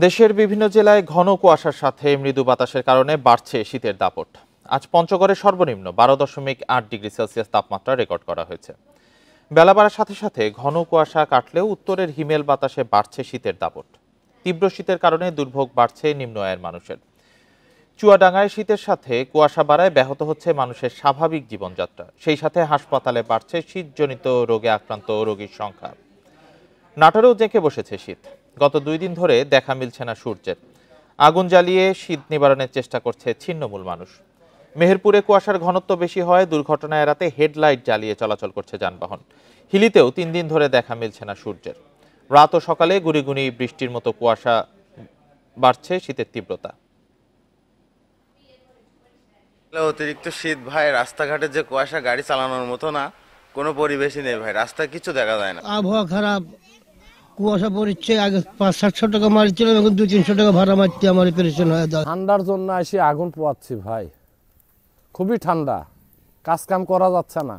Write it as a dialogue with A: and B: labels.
A: দেশের বিভিন্ন জেলায় ঘন কুয়াশার সাথে মৃদু বাতাসের কারণে বাড়ছে শীতের দাপট। আজ পঞ্চগড়ে সর্বনিম্ন 12.8 ডিগ্রি সেলসিয়াস তাপমাত্রা রেকর্ড করা হয়েছে। বেলা বাড়ার সাথে সাথে ঘন কুয়াশা কাটলেও উত্তরের হিমেল বাতাসে বাড়ছে শীতের দাপট। তীব্র শীতের কারণে দুর্ভোগ বাড়ছে নিম্ন আয়ের মানুষের। চুয়াডাঙ্গায় শীতের সাথে কুয়াশা বাড়ায় ব্যাহত হচ্ছে মানুষের স্বাভাবিক জীবনযাত্রা। সেই সাথে হাসপাতালে বাড়ছে শীতজনিত রোগে আক্রান্ত রোগীর সংখ্যা। নাটোরেও জেঁকে বসেছে শীত। গত 2 দিন ধরে দেখা মিলছে না সূর্যের। আগুন জ্বালিয়ে শীত নিবারণের চেষ্টা করছে ছিন্নমূল মানুষ। মেহেরপুরে কুয়াশার ঘনত্ব বেশি হয় দুর্ঘটনা এড়াতে হেডলাইট জ্বালিয়ে চলাচল করছে যানবাহন। হিলিতেও 3 দিন ধরে দেখা মিলছে না সূর্যের। রাত ও সকালে গুঁড়ি বৃষ্টির মতো কুয়াশা, বাড়ছে শীতের তীব্রতা।
B: অতিরিক্ত শীত ভাই, রাস্তাঘাটে যে কুয়াশা, গাড়ি চালানোর মতো না, কোনো পরিবেশই নেই ভাই, রাস্তায় কিছু দেখা যায় না।
C: আবহাওয়া খারাপ, কুয়াশা পড়ছে। আগে 500-700 টাকা মারছিল, এখন 200-300 টাকা ভাড়া মারতে আমার পেরেশান হয়ে যায়।
D: ঠান্ডার জন্য এসে আগুন পোয়াচ্ছি ভাই, খুবই ঠান্ডা, কাজ কাম করা যাচ্ছে না।